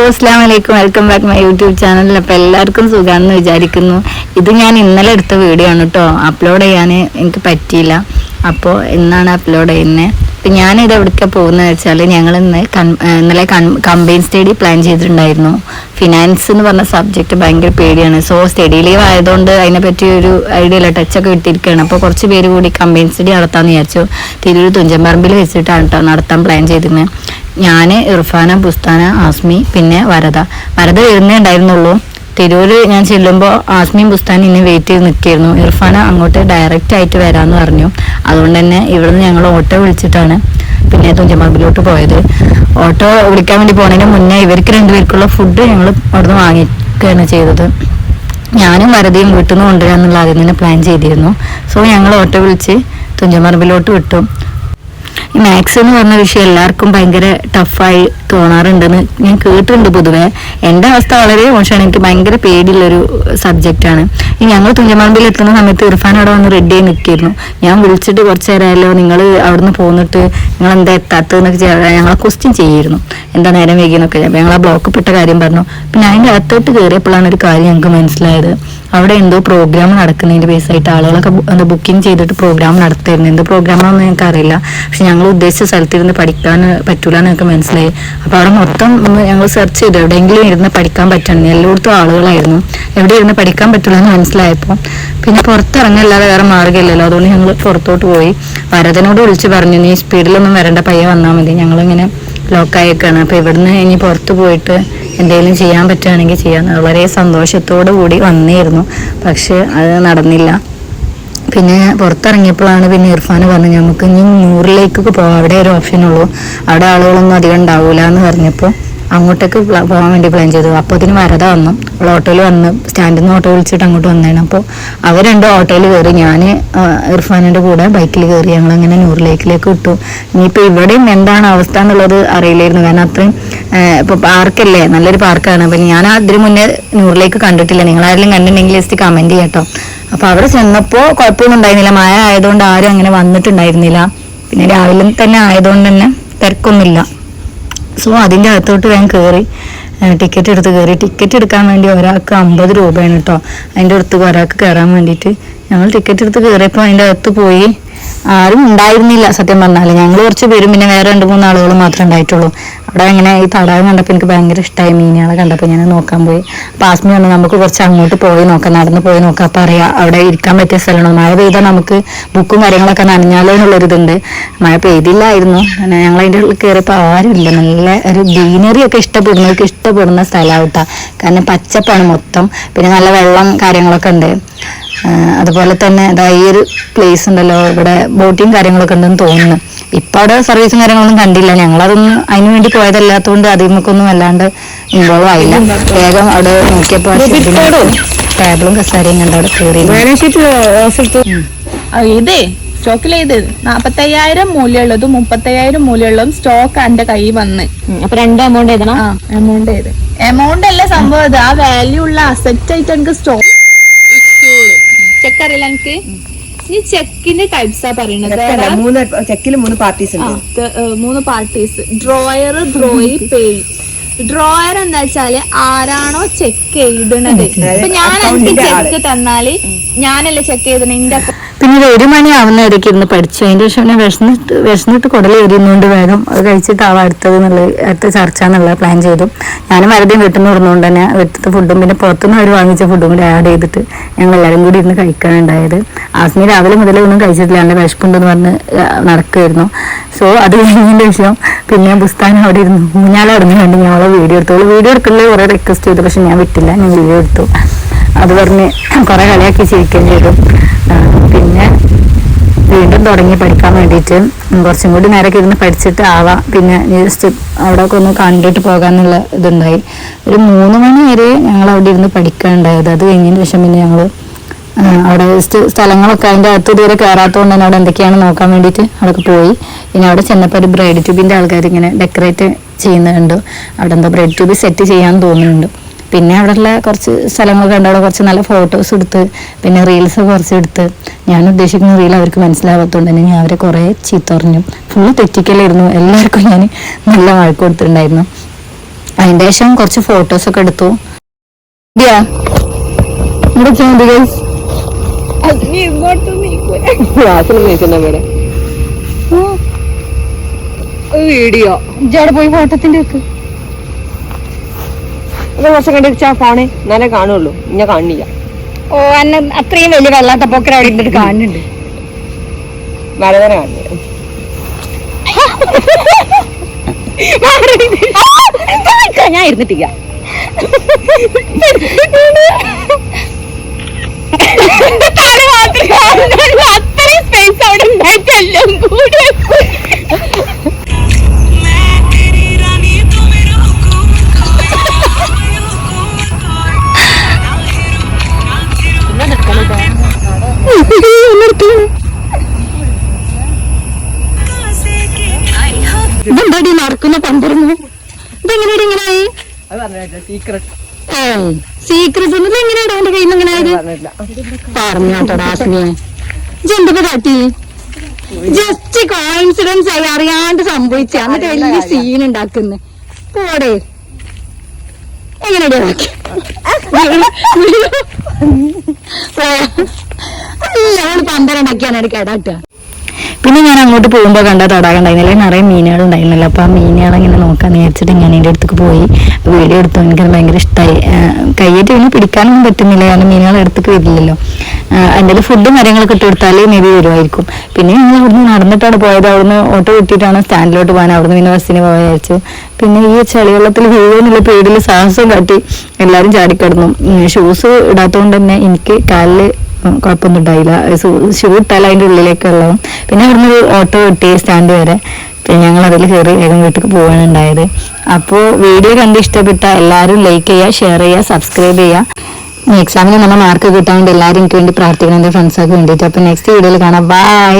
അസ്സലാമു അലൈക്കും, welcome back my YouTube channel. അപ്പോൾ എല്ലാവർക്കും സുഖമാണെന്ന് വിചാരിക്കുന്നു. ഇത് ഞാൻ ഇന്നലെ എടുത്ത വീഡിയോ ആണ് കേട്ടോ. അപ്ലോഡ് ചെയ്യാൻ എനിക്ക് പറ്റിയില്ല, അപ്പോൾ ഇന്നാണ് അപ്ലോഡ് ചെയ്യുന്നത്. അപ്പം ഞാനിത് എവിടേക്കാണ് പോകുന്നത് വെച്ചാൽ, ഞങ്ങൾ ഇന്നലെ കമ്പൈൻ സ്റ്റഡി പ്ലാൻ ചെയ്തിട്ടുണ്ടായിരുന്നു. ഫിനാൻസ് എന്ന് പറഞ്ഞ സബ്ജക്റ്റ് ഭയങ്കര പേടിയാണ്. സോ സ്റ്റഡി ലീവ് ആയതുകൊണ്ട് അതിനെപ്പറ്റി ഒരു ഐഡിയ ഇല്ല, ടച്ചൊക്കെ വിട്ടിരിക്കുകയാണ്. അപ്പോൾ കുറച്ച് പേര് കൂടി കമ്പൈൻ സ്റ്റഡി നടത്താമെന്ന് വിചാരിച്ചു. തിരൂർ തുഞ്ചൻപറമ്പിൽ വെച്ചിട്ടാണ് കേട്ടോ നടത്താൻ പ്ലാൻ ചെയ്തിരുന്നത്. ഞാൻ, ഇർഫാന, ബുസ്താന, ആസ്മി, പിന്നെ വരദ വരുന്നേ ഉണ്ടായിരുന്നുള്ളൂ. തിരൂര് ഞാൻ ചെല്ലുമ്പോൾ ആസ്മിയും ബുസ്താനും ഇനി വെയിറ്റ് ചെയ്ത് നിൽക്കുകയായിരുന്നു. ഇർഫാന അങ്ങോട്ട് ഡയറക്റ്റ് ആയിട്ട് വരാമെന്ന് പറഞ്ഞു. അതുകൊണ്ട് തന്നെ ഇവിടുന്ന് ഞങ്ങൾ ഓട്ടോ വിളിച്ചിട്ടാണ് പിന്നെ തുഞ്ചൻപറമ്പിലോട്ട് പോയത്. ഓട്ടോ വിളിക്കാൻ വേണ്ടി പോകുന്നതിന് മുന്നേ ഇവർക്ക് രണ്ടുപേർക്കുള്ള ഫുഡ് ഞങ്ങൾ അവിടുന്ന് വാങ്ങിക്കുകയാണ് ചെയ്തത്. ഞാനും വരദയും വീട്ടിൽ നിന്ന് കൊണ്ടുവരാമെന്നുള്ള ആദ്യം തന്നെ പ്ലാൻ ചെയ്തിരുന്നു. സോ ഞങ്ങൾ ഓട്ടോ വിളിച്ച് തുഞ്ചൻപറമ്പിലോട്ട് വിട്ടു. ഈ മാത്സ് എന്ന് പറഞ്ഞ വിഷയം എല്ലാവർക്കും ഭയങ്കര ടഫായി തോന്നാറുണ്ടെന്ന് ഞാൻ കേട്ടിട്ടുണ്ട്. പൊതുവെ എൻ്റെ അവസ്ഥ വളരെ മോശമാണ്. എനിക്ക് ഭയങ്കര പേടിയുള്ളൊരു സബ്ജക്റ്റാണ്. ഈ ഞങ്ങൾ തുഞ്ചൻപറമ്പിൽ എത്തുന്ന സമയത്ത് ഇർഫാൻ അവിടെ വന്ന് റെഡി ആയി നിൽക്കിയിരുന്നു. ഞാൻ വിളിച്ചിട്ട് കുറച്ച് നേരമായല്ലോ, നിങ്ങൾ അവിടുന്ന് പോന്നിട്ട് നിങ്ങൾ എന്താ എത്താത്തതെന്നൊക്കെ ഞങ്ങളെ ക്വസ്റ്റ്യൻ ചെയ്യായിരുന്നു, എന്താ നേരം വൈകിയെന്നൊക്കെ. അപ്പോൾ ഞങ്ങൾ ആ ബ്ലോക്ക് പെട്ട കാര്യം പറഞ്ഞു. പിന്നെ അതിൻ്റെ അകത്തോട്ട് കയറിയപ്പോഴാണ് ഒരു കാര്യം ഞങ്ങൾക്ക് മനസ്സിലായത്. അവിടെ എന്തോ പ്രോഗ്രാം നടക്കുന്നതിൻ്റെ ബേസായിട്ട് ആളുകളൊക്കെ എന്താ ബുക്കിംഗ് ചെയ്തിട്ട് പ്രോഗ്രാം നടത്തായിരുന്നു. എന്ത് പ്രോഗ്രാമാണെന്ന് ഞങ്ങൾക്ക് അറിയില്ല. പക്ഷെ ഞങ്ങൾ ഉദ്ദേശിച്ച സ്ഥലത്തിരുന്ന് പഠിക്കാൻ പറ്റൂല എന്ന് ഞങ്ങൾക്ക് മനസ്സിലായി. അപ്പോൾ അവിടെ മൊത്തം ഞങ്ങൾ സെർച്ച് ചെയ്തു, എവിടെയെങ്കിലും ഇരുന്ന് പഠിക്കാൻ പറ്റണം. എല്ലായിടത്തും ആളുകളായിരുന്നു. എവിടെ ഇരുന്ന് പഠിക്കാൻ പറ്റില്ല എന്ന് മനസ്സിലായപ്പോൾ പിന്നെ പുറത്തിറങ്ങല്ലാതെ വേറെ മാർഗ്ഗമില്ലല്ലോ. അതുകൊണ്ട് ഞങ്ങൾ പുറത്തോട്ട് പോയി. വരദനോട് വിളിച്ച് പറഞ്ഞു, നീ സ്പീഡിലൊന്നും വരണ്ട, പയ്യെ വന്നാൽ മതി, ഞങ്ങളിങ്ങനെ ലോക്കായേക്കാണ്. അപ്പോൾ ഇവിടുന്ന് ഇനി പുറത്ത് പോയിട്ട് എന്തെങ്കിലും ചെയ്യാൻ പറ്റുകയാണെങ്കിൽ ചെയ്യാമെന്ന് വളരെ സന്തോഷത്തോടു കൂടി വന്നിരുന്നു. പക്ഷെ അത് നടന്നില്ല. പിന്നെ പുറത്തിറങ്ങിയപ്പോഴാണ് പിന്നെ ഇർഫാൻ പറഞ്ഞു, നമുക്ക് ഇനി 100ലേക്കൊക്കെ പോകാം, അവിടെ ഒരു ഓപ്ഷനുള്ളൂ, അവിടെ ആളുകളൊന്നും അധികം ഉണ്ടാവില്ല എന്ന് പറഞ്ഞപ്പോൾ അങ്ങോട്ടേക്ക് പോകാൻ വേണ്ടി പ്ലാൻ ചെയ്തു. അപ്പോൾ അതിന് വരദ വന്നു. അവൾ ഓട്ടോയിൽ വന്ന് സ്റ്റാൻഡിൽ നിന്ന് ഓട്ടോ വിളിച്ചിട്ട് അങ്ങോട്ട് വന്നതാണ്. അപ്പോൾ അവർ രണ്ടും ഓട്ടോയിൽ കയറി, ഞാൻ ഇർഫാനിൻ്റെ കൂടെ ബൈക്കിൽ കയറി. ഞങ്ങളങ്ങനെ 100ലേക്കിലേക്ക് വിട്ടു. ഇനിയിപ്പോൾ ഇവിടെയും എന്താണ് അവസ്ഥ എന്നുള്ളത് അറിയില്ലായിരുന്നു, കാരണം അത്രയും ഇപ്പോൾ പാർക്കല്ലേ, നല്ലൊരു പാർക്കാണ്. അപ്പം ഞാൻ അതിന് മുന്നേ 100ലേക്ക് കണ്ടിട്ടില്ല. നിങ്ങളാരെങ്കിലും കണ്ടിട്ടുണ്ടെങ്കിൽ ജസ്റ്റ് കമൻറ്റ് ചെയ്യാം കേട്ടോ. അപ്പോൾ അവിടെ ചെന്നപ്പോൾ കുഴപ്പമൊന്നും ഉണ്ടായിരുന്നില്ല. മഴ ആയതുകൊണ്ട് ആരും അങ്ങനെ വന്നിട്ടുണ്ടായിരുന്നില്ല. പിന്നെ രാവിലെ തന്നെ ആയതുകൊണ്ട് തന്നെ തിരക്കൊന്നുമില്ല. സോ അതിൻ്റെ അകത്തോട്ട് ഞാൻ കയറി ടിക്കറ്റ് എടുത്ത് കയറി. ടിക്കറ്റ് എടുക്കാൻ വേണ്ടി ഒരാൾക്ക് 50 രൂപയാണ് കേട്ടോ. അതിൻ്റെ അടുത്ത് ഒരാൾക്ക് കയറാൻ വേണ്ടിയിട്ട് ഞങ്ങൾ ടിക്കറ്റ് എടുത്ത് കയറിയപ്പോൾ അതിൻ്റെ അകത്ത് പോയി ആരും ഉണ്ടായിരുന്നില്ല സത്യം പറഞ്ഞാൽ. ഞങ്ങൾ കുറച്ച് പേരും പിന്നെ വേറെ 2-3 ആളുകൾ മാത്രമേ ഉണ്ടായിട്ടുള്ളൂ. അവിടെ ഇങ്ങനെ ഈ തടാകം കണ്ടപ്പോൾ എനിക്ക് ഭയങ്കര ഇഷ്ടമായി. മീനുകളെ കണ്ടപ്പോൾ ഞാൻ നോക്കാൻ പോയി. അപ്പോൾ ആസ്മി പറഞ്ഞു, നമുക്ക് കുറച്ച് അങ്ങോട്ട് പോയി നോക്കാം, നടന്ന് പോയി നോക്കാം. അപ്പോൾ അറിയാം അവിടെ ഇരിക്കാൻ പറ്റിയ സ്ഥലമാണ്. മഴ പെയ്താൽ നമുക്ക് ബുക്കും കാര്യങ്ങളൊക്കെ നനഞ്ഞാലോ എന്നുള്ളൊരിതുണ്ട്. മഴ പെയ്തില്ലായിരുന്നു. ഞങ്ങൾ അതിൻ്റെ ഉള്ളിൽ കയറിയപ്പോൾ ആരുമില്ല. നല്ല ഒരു ഗ്രീനറി ഒക്കെ ഇഷ്ടപ്പെടുന്നവർക്ക് ഇഷ്ടപ്പെടുന്ന സ്ഥലമാവട്ടാ, കാരണം പച്ചപ്പാണ് മൊത്തം. പിന്നെ നല്ല വെള്ളം കാര്യങ്ങളൊക്കെ ഉണ്ട്. അതുപോലെ തന്നെ ഈ ഒരു പ്ലേസ് ഉണ്ടല്ലോ, ഇവിടെ ബോട്ടിങ് കാര്യങ്ങളൊക്കെ ഉണ്ടെന്ന് തോന്നുന്നു. ഇപ്പം അവിടെ സർവീസും കാര്യങ്ങളൊന്നും കണ്ടില്ല. ഞങ്ങളതൊന്നും അതിന് വേണ്ടി പോയതല്ലാത്തതുകൊണ്ട് അതിമൊക്കൊന്നും അല്ലാണ്ട് ഇൻവോൾവ് ആയില്ല. വേഗം അവിടെ നോക്കിയപ്പോൾ ടേബിളും കസാരയും കണ്ട് അവിടെ കയറി. ഇതേ സ്റ്റോക്കിലേത് 45,000 മൂല്യമുള്ളതും 35,000 മൂല്യമുള്ളതും സ്റ്റോക്ക് എന്റെ കൈ വന്ന്. അപ്പൊ 2 എമൗണ്ട് ഏതാണ്? എമൗണ്ട് ഏത് എമൗണ്ട് അല്ല സംഭവം, ആ വാല്യൂ ഉള്ള അസറ്റ് ആയിട്ട് എനിക്ക് സ്റ്റോക്ക് ചെക്ക് അറിയില്ല എനിക്ക്. ഈ ചെക്കിന്റെ ടൈപ്സാ പറയുന്നത്. ചെക്കില് 3 പാർട്ടീസ് ഉണ്ട്. 3 പാർട്ടീസ്: ഡ്രോയർ, ദ്രോയി, പേയ്. ഡ്രോയർ എന്താ വെച്ചാല് ആരാണോ ചെക്ക് എഴുതണത്. ഇപ്പൊ ഞാൻ എനിക്ക് ചെക്ക് തന്നാല് ഞാനല്ലേ ചെക്ക് എഴുതണ. എന്റെ പിന്നെ 1 മണി ആവുന്ന ഇടയ്ക്ക് ഇരുന്ന് പഠിച്ചു. അതിൻ്റെ ശേഷം ഞാൻ വിശന്നിട്ട് കുടൽ എഴുതുന്നതുകൊണ്ട് വേഗം അത് കഴിച്ചിട്ടാവാം അടുത്ത ചർച്ച എന്നുള്ള പ്ലാൻ ചെയ്തു. ഞാനും വരദയും വീട്ടിൽ നിന്ന് ഇടുന്നതുകൊണ്ട് തന്നെ വീട്ടിലത്തെ ഫുഡും പിന്നെ പുറത്തുനിന്ന് അവർ വാങ്ങിച്ച ഫുഡും കൂടി ആഡ് ചെയ്തിട്ട് ഞങ്ങൾ എല്ലാവരും കൂടി ഇരുന്ന് കഴിക്കാനുണ്ടായത്. ആസ്മി രാവിലെ മുതലേ ഒന്നും കഴിച്ചിട്ടില്ല, എൻ്റെ വിശപ്പുണ്ടെന്ന് പറഞ്ഞ് നടക്കുമായിരുന്നു. സോ അത് കഴിഞ്ഞതിൻ്റെ ശേഷം പിന്നെ ബുസ്താൻ അവിടെ ഇരുന്നു ഊഞ്ഞാലടങ്ങി വേണ്ടി ഞങ്ങളെ വീഡിയോ എടുത്തു. വീഡിയോ എടുക്കുന്നത് കുറേ റിക്വസ്റ്റ് ചെയ്തു, പക്ഷെ ഞാൻ വിട്ടില്ല, ഞാൻ വീഡിയോ എടുത്തു. അത് പറഞ്ഞ് കുറേ കളിയാക്കി ചിരിക്കുകയും ചെയ്തു. പിന്നെ വീണ്ടും തുടങ്ങി പഠിക്കാൻ വേണ്ടിയിട്ട് കുറച്ചും കൂടി നേരമൊക്കെ ഇരുന്ന് പഠിച്ചിട്ട് ആവാം, പിന്നെ ജസ്റ്റ് അവിടെയൊക്കെ ഒന്ന് കണ്ടിട്ട് പോകാമെന്നുള്ള ഇതുണ്ടായി. ഒരു 3 മണി വരെ ഞങ്ങൾ അവിടെ ഇരുന്ന് പഠിക്കാനുണ്ടായത്. അത് കഴിഞ്ഞതിന് ശേഷം പിന്നെ ഞങ്ങൾ അവിടെ ജസ്റ്റ് സ്ഥലങ്ങളൊക്കെ അതിൻ്റെ അകത്ത് ഇതുവരെ കയറാത്തതുകൊണ്ട് തന്നെ അവിടെ എന്തൊക്കെയാണ് നോക്കാൻ വേണ്ടിയിട്ട് അവിടെയൊക്കെ പോയി. പിന്നെ അവിടെ ചെന്നപ്പോൾ ഒരു ബ്രൈഡ് ട്യൂബിൻ്റെ ആൾക്കാർ ഇങ്ങനെ ഡെക്കറേറ്റ് ചെയ്യുന്നുണ്ട്. അവിടെ എന്തോ ബ്രൈഡ് ട്യൂബ് സെറ്റ് ചെയ്യാൻ തോന്നുന്നുണ്ട്. പിന്നെ അവിടെയുള്ള കുറച്ച് സ്ഥലങ്ങൾ കണ്ട് അവിടെ കുറച്ച് നല്ല ഫോട്ടോസ് എടുത്ത് പിന്നെ റീൽസ് കുറച്ച് എടുത്ത്. ഞാൻ ഉദ്ദേശിക്കുന്ന റീൽ അവർക്ക് മനസ്സിലാവാത്തതുകൊണ്ട് തന്നെ ഞാൻ അവരെ കുറേ ചീത്ത പറഞ്ഞു. ഫുള്ള് തെറ്റിക്കലായിരുന്നു. എല്ലാവർക്കും ഞാൻ നല്ല വഴക്ക് കൊടുത്തിട്ടുണ്ടായിരുന്നു. അതിന്റെ ശേഷം കുറച്ച് ഫോട്ടോസ് ഒക്കെ എടുത്തു. വീഡിയോ ഇജവിടെ പോയി ഫോട്ടോത്തിന്റെ വെക്ക്. കുറച്ച് കണ്ടിച്ചാ ഫോണ് എന്നാലേ കാണുള്ളൂ, ഇന്നെ കാണില്ല. ഓ അന്നെ അത്രയും വലിയ വെള്ളാട്ടപ്പൊക്കെ അവിടെ ഇരുന്നിട്ട് കാണുന്നുണ്ട്. വളരെ കാണില്ല. ഞാൻ ഇരുന്നിട്ടില്ല. അത്രയും സ്പേസ് അവിടെ ഉണ്ടായിട്ടെല്ലാം കൂടെ ഇതെന്താടി നടക്കുന്ന പന്തരുന്നു? ഇതെങ്ങനെയാടി ഇങ്ങനെയായി? സീക്രട്ട് ഒന്നും എങ്ങനെയാടാ എന്റെ കയ്യിൽ നിന്ന് ഇങ്ങനെ പറഞ്ഞോട്ടോടാ ആസ്മിയെ. എന്തൊക്കെ കാട്ടി? ജസ്റ്റ് കോയിൻസിഡൻസ് ആയി അറിയാണ്ട് സംഭവിച്ച എന്നിട്ട് വലിയ സീൻ ഉണ്ടാക്കുന്നു. പോടെ എങ്ങനെയാ പമ്പറുണ്ടാക്കിയാണ് കേടാട്ടുക. പിന്നെ ഞാൻ അങ്ങോട്ട് പോകുമ്പോൾ കണ്ട തടാകണ്ടായിരുന്നില്ല, നിറയെ മീനുകൾ ഉണ്ടായിരുന്നില്ല. അപ്പോൾ ആ മീനുകളെ ഇങ്ങനെ നോക്കാന്ന് വിചാരിച്ചിട്ട് ഞാൻ എൻ്റെ അടുത്തേക്ക് പോയി വീഡിയോ എടുത്തു. എനിക്കത് ഭയങ്കര ഇഷ്ടമായി. കയ്യേറ്റ് പിന്നെ പിടിക്കാനൊന്നും പറ്റുന്നില്ല, കാരണം മീനുകൾ അടുത്തേക്ക് വരില്ലല്ലോ. എൻ്റെ ഫുഡും കാര്യങ്ങളൊക്കെ ഇട്ട് കൊടുത്താൽ മേ ബി വരുമായിരിക്കും. പിന്നെ ഞങ്ങൾ അവിടുന്ന് നടന്നിട്ടാണ് പോയത്. അവിടുന്ന് ഓട്ടോ കിട്ടിയിട്ടാണ് സ്റ്റാൻഡിലോട്ട് പോകാൻ. അവിടുന്ന് പിന്നെ ബസ്സിന് പോകാൻ വിചാരിച്ചു. പിന്നെ ഈ ചളിവെള്ളത്തിൽ വീഴുന്നുള്ള പേടിയിൽ സാഹസം കാട്ടി എല്ലാവരും ചാടിക്കിടന്നു. ഷൂസ് ഇടാത്തതുകൊണ്ട് തന്നെ എനിക്ക് കാലിൽ കുഴപ്പമൊന്നും ഉണ്ടായില്ല. ഷൂ ഇട്ടാൽ അതിൻ്റെ ഉള്ളിലേക്ക് വെള്ളവും. പിന്നെ അവിടുന്ന് ഒരു ഓട്ടോ കിട്ടി സ്റ്റാൻഡ് വരെ. പിന്നെ ഞങ്ങൾ അതിൽ കയറി വേഗം വീട്ടിൽ പോവാണ് ഉണ്ടായത്. അപ്പോൾ വീഡിയോ കണ്ട് ഇഷ്ടപ്പെട്ട എല്ലാവരും ലൈക്ക് ചെയ്യുക, ഷെയർ ചെയ്യുക, സബ്സ്ക്രൈബ് ചെയ്യുക. എക്സാമിന് നല്ല മാർക്ക് കിട്ടാൻ വേണ്ടി എല്ലാവരും എനിക്ക് വേണ്ടി പ്രാർത്ഥിക്കണം, എൻ്റെ ഫ്രണ്ട്സൊക്കെ വേണ്ടിയിട്ട്. അപ്പോൾ നെക്സ്റ്റ് വീഡിയോയിൽ കാണാം. ബൈ.